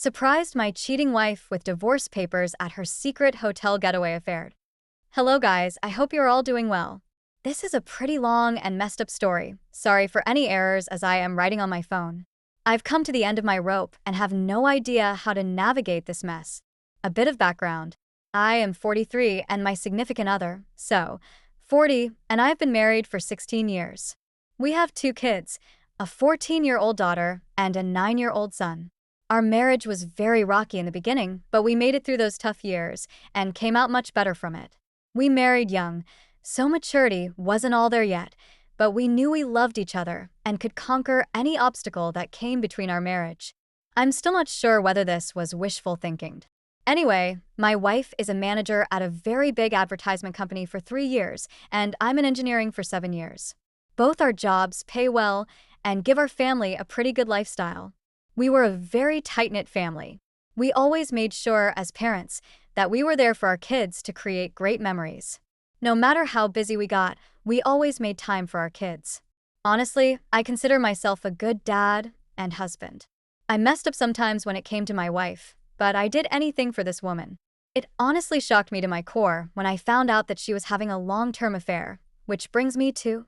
surprised my cheating wife with divorce papers at her secret hotel getaway affair. Hello guys, I hope you're all doing well. This is a pretty long and messed up story. Sorry for any errors as I am writing on my phone. I've come to the end of my rope and have no idea how to navigate this mess. A bit of background. I am 43 and my significant other, 40, and I've been married for 16 years. We have 2 kids, a 14-year-old daughter and a 9-year-old son. Our marriage was very rocky in the beginning, but we made it through those tough years and came out much better from it. We married young, so maturity wasn't all there yet, but we knew we loved each other and could conquer any obstacle that came between our marriage. I'm still not sure whether this was wishful thinking. Anyway, my wife is a manager at a very big advertisement company for 3 years, and I'm in engineering for 7 years. Both our jobs pay well and give our family a pretty good lifestyle. We were a very tight-knit family. We always made sure, as parents, that we were there for our kids to create great memories. No matter how busy we got, we always made time for our kids. Honestly, I consider myself a good dad and husband. I messed up sometimes when it came to my wife, but I did anything for this woman. It honestly shocked me to my core when I found out that she was having a long-term affair, which brings me to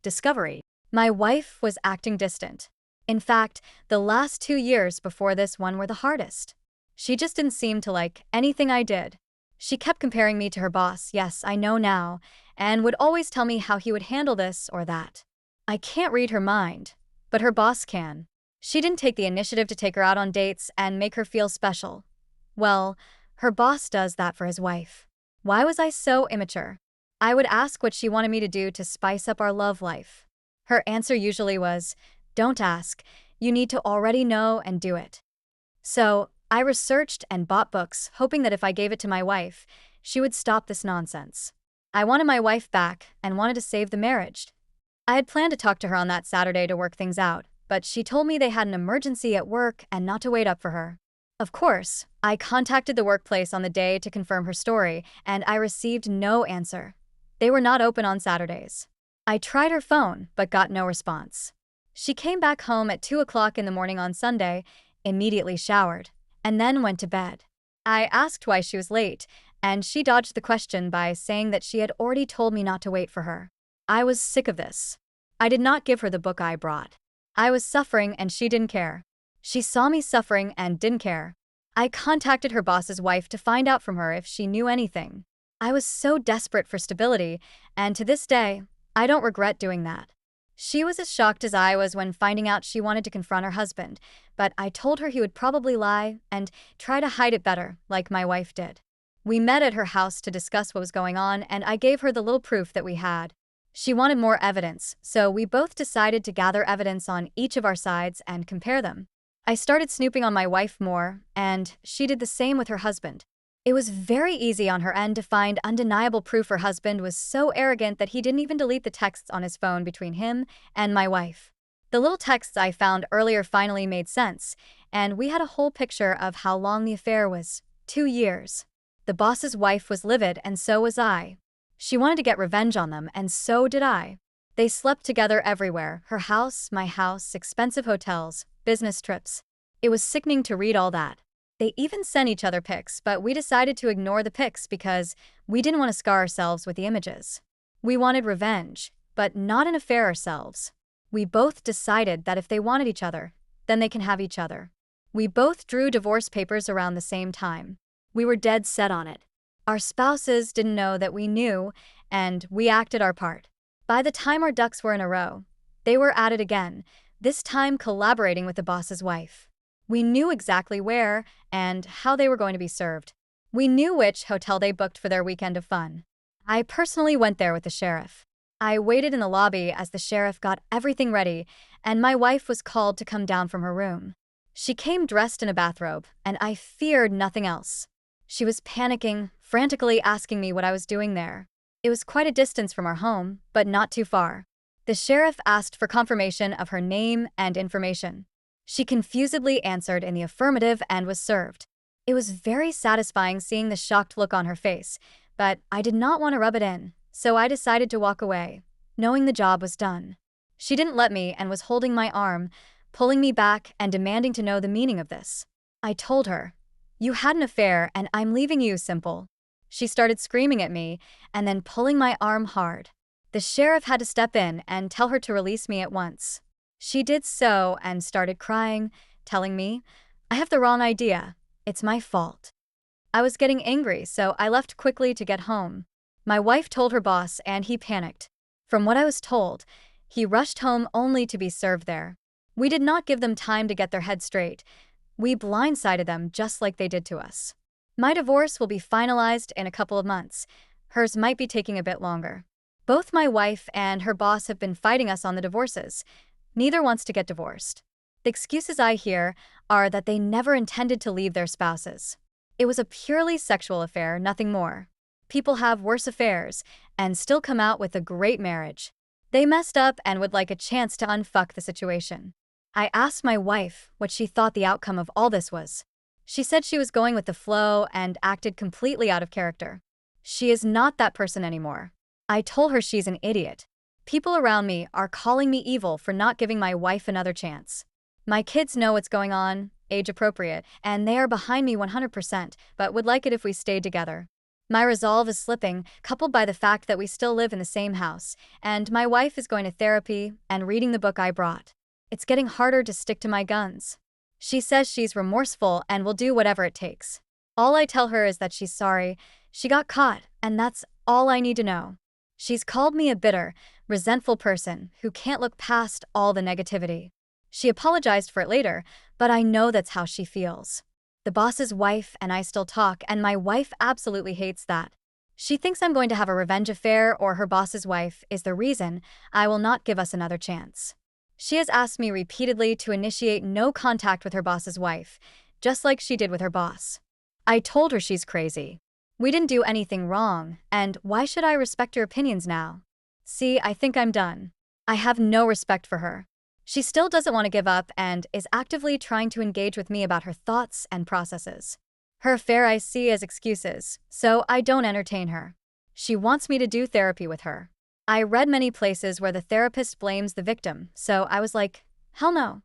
discovery. My wife was acting distant. In fact, the last 2 years before this one were the hardest. She just didn't seem to like anything I did. She kept comparing me to her boss, yes, I know now, and would always tell me how he would handle this or that. I can't read her mind, but her boss can. She didn't take the initiative to take her out on dates and make her feel special. Well, her boss does that for his wife. Why was I so immature? I would ask what she wanted me to do to spice up our love life. Her answer usually was, "Don't ask, you need to already know and do it." So, I researched and bought books, hoping that if I gave it to my wife, she would stop this nonsense. I wanted my wife back and wanted to save the marriage. I had planned to talk to her on that Saturday to work things out, but she told me they had an emergency at work and not to wait up for her. Of course, I contacted the workplace on the day to confirm her story, and I received no answer. They were not open on Saturdays. I tried her phone, but got no response. She came back home at 2 o'clock in the morning on Sunday, immediately showered, and then went to bed. I asked why she was late, and she dodged the question by saying that she had already told me not to wait for her. I was sick of this. I did not give her the book I brought. I was suffering and she didn't care. She saw me suffering and didn't care. I contacted her boss's wife to find out from her if she knew anything. I was so desperate for stability, and to this day, I don't regret doing that. She was as shocked as I was when finding out she wanted to confront her husband, but I told her he would probably lie and try to hide it better, like my wife did. We met at her house to discuss what was going on, and I gave her the little proof that we had. She wanted more evidence, so we both decided to gather evidence on each of our sides and compare them. I started snooping on my wife more, and she did the same with her husband. It was very easy on her end to find undeniable proof her husband was so arrogant that he didn't even delete the texts on his phone between him and my wife. The little texts I found earlier finally made sense, and we had a whole picture of how long the affair was. 2 years. The boss's wife was livid, and so was I. She wanted to get revenge on them, and so did I. They slept together everywhere, her house, my house, expensive hotels, business trips. It was sickening to read all that. They even sent each other pics, but we decided to ignore the pics because we didn't want to scar ourselves with the images. We wanted revenge, but not an affair ourselves. We both decided that if they wanted each other, then they can have each other. We both drew divorce papers around the same time. We were dead set on it. Our spouses didn't know that we knew, and we acted our part. By the time our ducks were in a row, they were at it again, this time collaborating with the boss's wife. We knew exactly where and how they were going to be served. We knew which hotel they booked for their weekend of fun. I personally went there with the sheriff. I waited in the lobby as the sheriff got everything ready, and my wife was called to come down from her room. She came dressed in a bathrobe, and I feared nothing else. She was panicking, frantically asking me what I was doing there. It was quite a distance from our home, but not too far. The sheriff asked for confirmation of her name and information. She confusedly answered in the affirmative and was served. It was very satisfying seeing the shocked look on her face, but I did not want to rub it in, so I decided to walk away, knowing the job was done. She didn't let me and was holding my arm, pulling me back and demanding to know the meaning of this. I told her, "You had an affair and I'm leaving you, simple." She started screaming at me and then pulling my arm hard. The sheriff had to step in and tell her to release me at once. She did so and started crying, telling me, "I have the wrong idea. It's my fault." I was getting angry, so I left quickly to get home. My wife told her boss and he panicked. From what I was told, he rushed home only to be served there. We did not give them time to get their head straight. We blindsided them just like they did to us. My divorce will be finalized in a couple of months. Hers might be taking a bit longer. Both my wife and her boss have been fighting us on the divorces. Neither wants to get divorced. The excuses I hear are that they never intended to leave their spouses. It was a purely sexual affair, nothing more. People have worse affairs and still come out with a great marriage. They messed up and would like a chance to unfuck the situation. I asked my wife what she thought the outcome of all this was. She said she was going with the flow and acted completely out of character. She is not that person anymore. I told her she's an idiot. People around me are calling me evil for not giving my wife another chance. My kids know what's going on, age appropriate, and they are behind me 100%, but would like it if we stayed together. My resolve is slipping, coupled by the fact that we still live in the same house, and my wife is going to therapy and reading the book I brought. It's getting harder to stick to my guns. She says she's remorseful and will do whatever it takes. All I tell her is that she's sorry, she got caught, and that's all I need to know. She's called me a bitter, resentful person who can't look past all the negativity. She apologized for it later, but I know that's how she feels. The boss's wife and I still talk, and my wife absolutely hates that. She thinks I'm going to have a revenge affair or her boss's wife is the reason I will not give us another chance. She has asked me repeatedly to initiate no contact with her boss's wife, just like she did with her boss. I told her she's crazy. We didn't do anything wrong, and why should I respect her opinions now? See, I think I'm done. I have no respect for her. She still doesn't want to give up and is actively trying to engage with me about her thoughts and processes. Her affair I see as excuses, so I don't entertain her. She wants me to do therapy with her. I read many places where the therapist blames the victim, so I was like, hell no.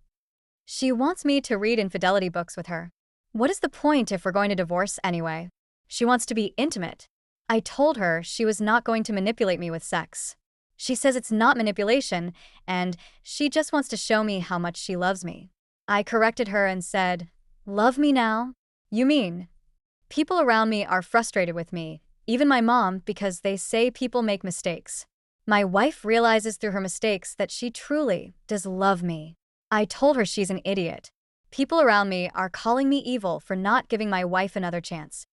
She wants me to read infidelity books with her. What is the point if we're going to divorce anyway? She wants to be intimate. I told her she was not going to manipulate me with sex. She says it's not manipulation, and she just wants to show me how much she loves me. I corrected her and said, "Love me now? You mean?" People around me are frustrated with me, even my mom, because they say people make mistakes. My wife realizes through her mistakes that she truly does love me. I told her she's an idiot. People around me are calling me evil for not giving my wife another chance.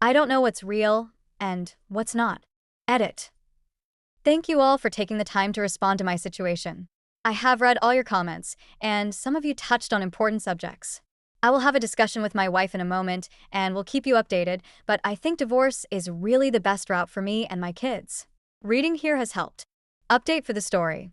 I don't know what's real and what's not. Edit. Thank you all for taking the time to respond to my situation. I have read all your comments, and some of you touched on important subjects. I will have a discussion with my wife in a moment, and will keep you updated, but I think divorce is really the best route for me and my kids. Reading here has helped. Update for the story.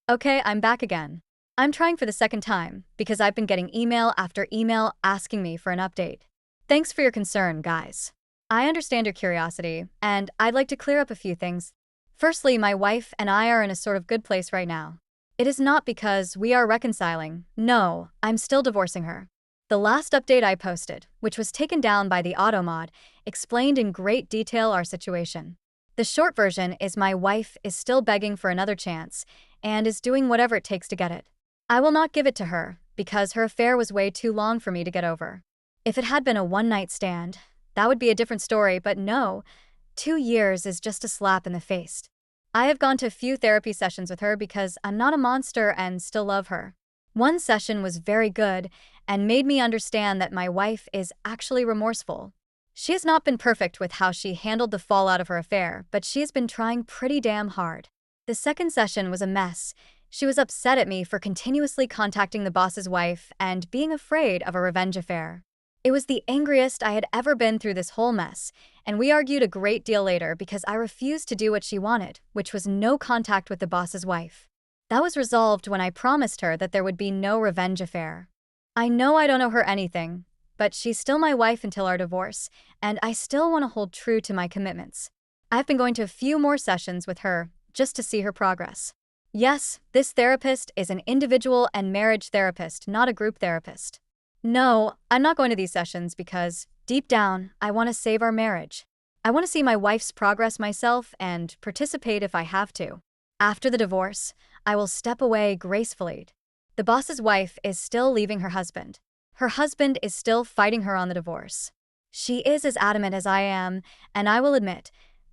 Okay, I'm back again. I'm trying for the second time, because I've been getting email after email asking me for an update. Thanks for your concern, guys. I understand your curiosity, and I'd like to clear up a few things. Firstly, my wife and I are in a sort of good place right now. It is not because we are reconciling. No, I'm still divorcing her. The last update I posted, which was taken down by the automod, explained in great detail our situation. The short version is my wife is still begging for another chance and is doing whatever it takes to get it. I will not give it to her because her affair was way too long for me to get over. If it had been a one-night stand, that would be a different story, but no, 2 years is just a slap in the face. I have gone to a few therapy sessions with her because I'm not a monster and still love her. One session was very good and made me understand that my wife is actually remorseful. She has not been perfect with how she handled the fallout of her affair, but she has been trying pretty damn hard. The second session was a mess. She was upset at me for continuously contacting the boss's wife and being afraid of a revenge affair. It was the angriest I had ever been through this whole mess, and we argued a great deal later because I refused to do what she wanted, which was no contact with the boss's wife. That was resolved when I promised her that there would be no revenge affair. I know I don't owe her anything, but she's still my wife until our divorce, and I still want to hold true to my commitments. I've been going to a few more sessions with her just to see her progress. Yes, this therapist is an individual and marriage therapist, not a group therapist. No, I'm not going to these sessions because, deep down, I want to save our marriage. I want to see my wife's progress myself and participate if I have to. After the divorce, I will step away gracefully. The boss's wife is still leaving her husband. Her husband is still fighting her on the divorce. She is as adamant as I am, and I will admit,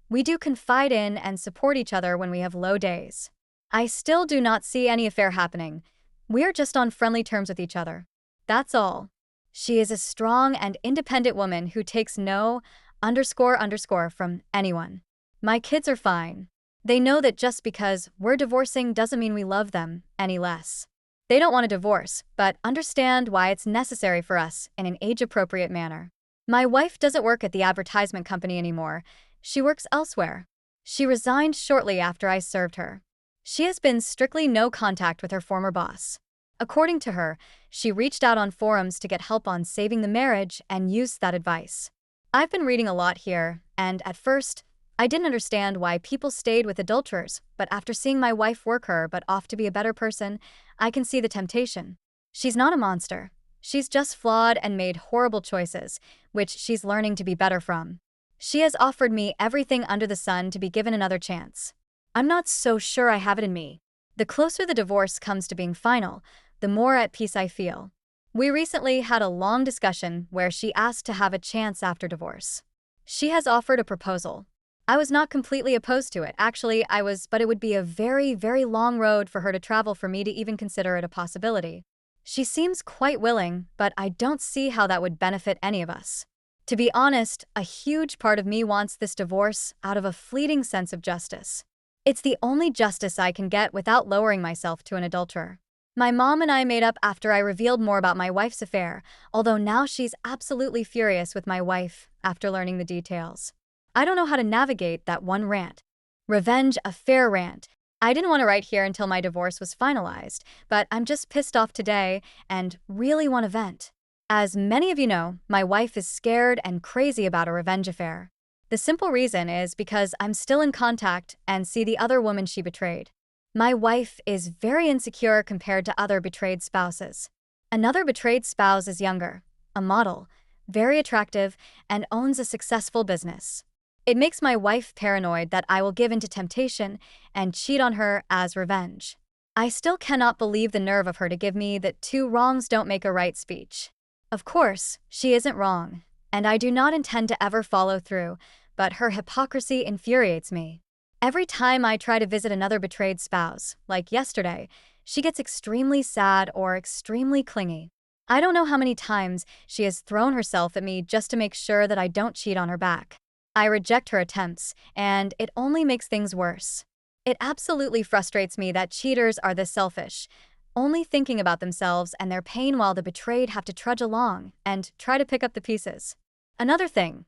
we do confide in and support each other when we have low days. I still do not see any affair happening. We're just on friendly terms with each other. That's all. She is a strong and independent woman who takes no from anyone. My kids are fine. They know that just because we're divorcing doesn't mean we love them any less. They don't want a divorce, but understand why it's necessary for us in an age-appropriate manner. My wife doesn't work at the advertisement company anymore. She works elsewhere. She resigned shortly after I served her. She has been strictly no contact with her former boss. According to her, she reached out on forums to get help on saving the marriage and used that advice. I've been reading a lot here, and at first, I didn't understand why people stayed with adulterers, but after seeing my wife work her but off to be a better person, I can see the temptation. She's not a monster. She's just flawed and made horrible choices, which she's learning to be better from. She has offered me everything under the sun to be given another chance. I'm not so sure I have it in me. The closer the divorce comes to being final, the more at peace I feel. We recently had a long discussion where she asked to have a chance after divorce. She has offered a proposal. I was not completely opposed to it. Actually, I was, but it would be a very, very long road for her to travel for me to even consider it a possibility. She seems quite willing, but I don't see how that would benefit any of us. To be honest, a huge part of me wants this divorce out of a fleeting sense of justice. It's the only justice I can get without lowering myself to an adulterer. My mom and I made up after I revealed more about my wife's affair, although now she's absolutely furious with my wife after learning the details. I don't know how to navigate that one rant. Revenge affair rant. I didn't want to write here until my divorce was finalized, but I'm just pissed off today and really want to vent. As many of you know, my wife is scared and crazy about a revenge affair. The simple reason is because I'm still in contact and see the other woman she betrayed. My wife is very insecure compared to other betrayed spouses. Another betrayed spouse is younger, a model, very attractive, and owns a successful business. It makes my wife paranoid that I will give in to temptation and cheat on her as revenge. I still cannot believe the nerve of her to give me that two wrongs don't make a right speech. Of course, she isn't wrong, and I do not intend to ever follow through, but her hypocrisy infuriates me. Every time I try to visit another betrayed spouse, like yesterday, she gets extremely sad or extremely clingy. I don't know how many times she has thrown herself at me just to make sure that I don't cheat on her back. I reject her attempts, and it only makes things worse. It absolutely frustrates me that cheaters are this selfish, only thinking about themselves and their pain while the betrayed have to trudge along and try to pick up the pieces. Another thing,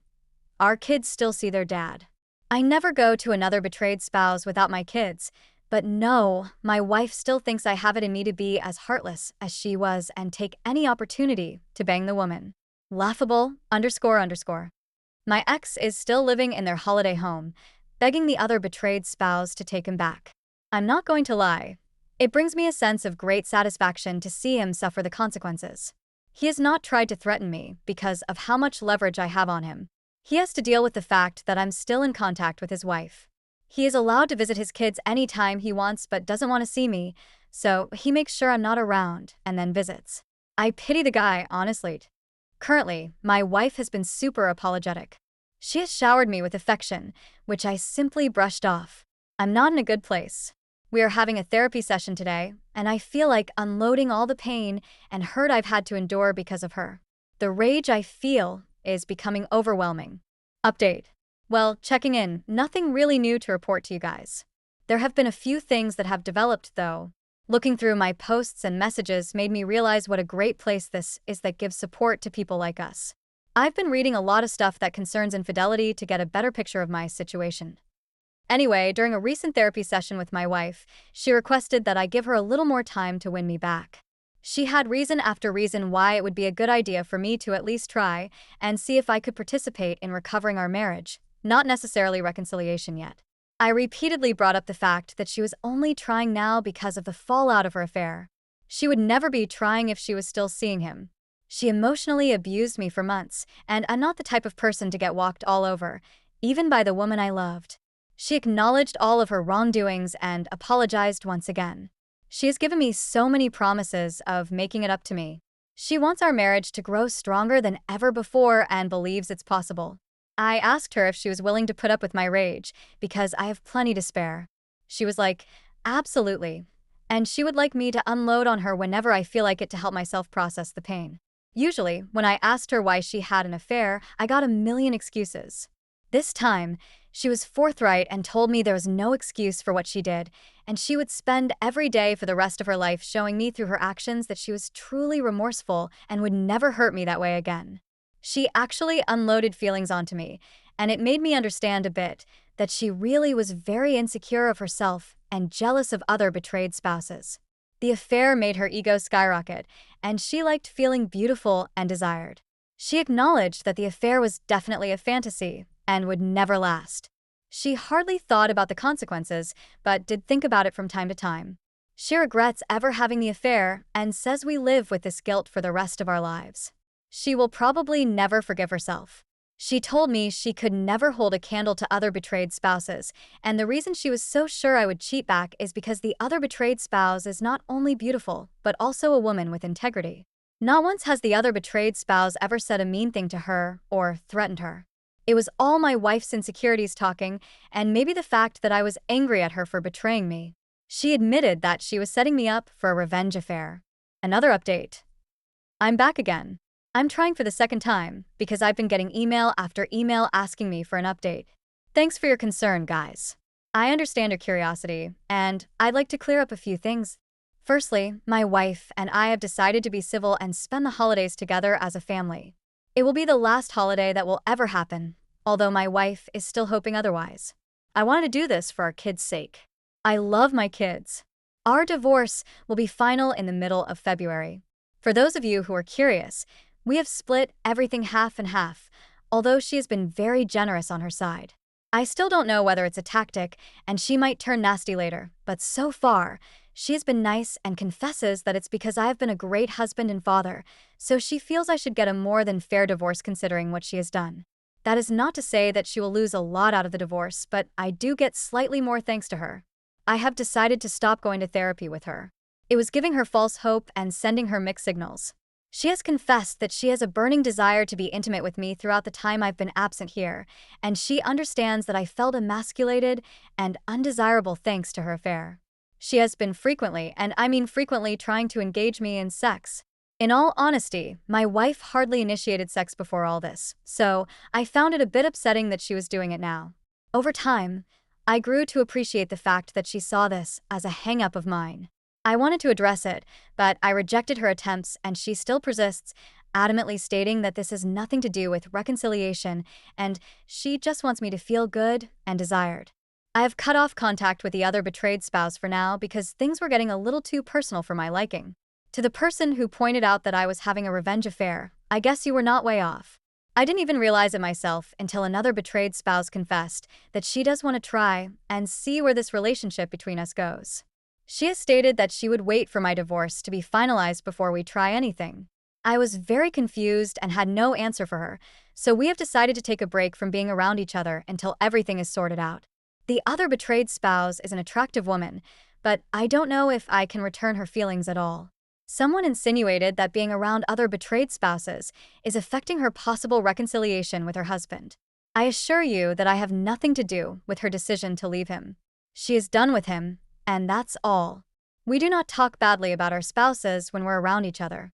our kids still see their dad. I never go to another betrayed spouse without my kids, but no, my wife still thinks I have it in me to be as heartless as she was and take any opportunity to bang the woman. Laughable __. My ex is still living in their holiday home, begging the other betrayed spouse to take him back. I'm not going to lie. It brings me a sense of great satisfaction to see him suffer the consequences. He has not tried to threaten me because of how much leverage I have on him. He has to deal with the fact that I'm still in contact with his wife. He is allowed to visit his kids anytime he wants but doesn't want to see me, so he makes sure I'm not around and then visits. I pity the guy, honestly. Currently, my wife has been super apologetic. She has showered me with affection, which I simply brushed off. I'm not in a good place. We are having a therapy session today, and I feel like unloading all the pain and hurt I've had to endure because of her. The rage I feel is becoming overwhelming. Update. Well, checking in, nothing really new to report to you guys. There have been a few things that have developed, though. Looking through my posts and messages made me realize what a great place this is that gives support to people like us. I've been reading a lot of stuff that concerns infidelity to get a better picture of my situation. Anyway, during a recent therapy session with my wife, she requested that I give her a little more time to win me back. She had reason after reason why it would be a good idea for me to at least try and see if I could participate in recovering our marriage, not necessarily reconciliation yet. I repeatedly brought up the fact that she was only trying now because of the fallout of her affair. She would never be trying if she was still seeing him. She emotionally abused me for months, and I'm not the type of person to get walked all over, even by the woman I loved. She acknowledged all of her wrongdoings and apologized once again. She has given me so many promises of making it up to me. She wants our marriage to grow stronger than ever before and believes it's possible. I asked her if she was willing to put up with my rage, because I have plenty to spare. She was like, absolutely. And she would like me to unload on her whenever I feel like it to help myself process the pain. Usually, when I asked her why she had an affair, I got a million excuses. This time, she was forthright and told me there was no excuse for what she did, and she would spend every day for the rest of her life showing me through her actions that she was truly remorseful and would never hurt me that way again. She actually unloaded feelings onto me, and it made me understand a bit that she really was very insecure of herself and jealous of other betrayed spouses. The affair made her ego skyrocket, and she liked feeling beautiful and desired. She acknowledged that the affair was definitely a fantasy and would never last. She hardly thought about the consequences, but did think about it from time to time. She regrets ever having the affair and says we live with this guilt for the rest of our lives. She will probably never forgive herself. She told me she could never hold a candle to other betrayed spouses, and the reason she was so sure I would cheat back is because the other betrayed spouse is not only beautiful, but also a woman with integrity. Not once has the other betrayed spouse ever said a mean thing to her or threatened her. It was all my wife's insecurities talking, and maybe the fact that I was angry at her for betraying me. She admitted that she was setting me up for a revenge affair. Another update. I'm back again. I'm trying for the second time because I've been getting email after email asking me for an update. Thanks for your concern, guys. I understand your curiosity, and I'd like to clear up a few things. Firstly, my wife and I have decided to be civil and spend the holidays together as a family. It will be the last holiday that will ever happen, although my wife is still hoping otherwise. I wanted to do this for our kids' sake. I love my kids. Our divorce will be final in the middle of February. For those of you who are curious, we have split everything half and half, although she has been very generous on her side. I still don't know whether it's a tactic, and she might turn nasty later, but so far, she has been nice and confesses that it's because I have been a great husband and father, so she feels I should get a more than fair divorce considering what she has done. That is not to say that she will lose a lot out of the divorce, but I do get slightly more thanks to her. I have decided to stop going to therapy with her. It was giving her false hope and sending her mixed signals. She has confessed that she has a burning desire to be intimate with me throughout the time I've been absent here, and she understands that I felt emasculated and undesirable thanks to her affair. She has been frequently, and I mean frequently, trying to engage me in sex. In all honesty, my wife hardly initiated sex before all this, so I found it a bit upsetting that she was doing it now. Over time, I grew to appreciate the fact that she saw this as a hang-up of mine. I wanted to address it, but I rejected her attempts and she still persists, adamantly stating that this has nothing to do with reconciliation and she just wants me to feel good and desired. I have cut off contact with the other betrayed spouse for now because things were getting a little too personal for my liking. To the person who pointed out that I was having a revenge affair, I guess you were not way off. I didn't even realize it myself until another betrayed spouse confessed that she does want to try and see where this relationship between us goes. She has stated that she would wait for my divorce to be finalized before we try anything. I was very confused and had no answer for her, so we have decided to take a break from being around each other until everything is sorted out. The other betrayed spouse is an attractive woman, but I don't know if I can return her feelings at all. Someone insinuated that being around other betrayed spouses is affecting her possible reconciliation with her husband. I assure you that I have nothing to do with her decision to leave him. She is done with him, and that's all. We do not talk badly about our spouses when we're around each other.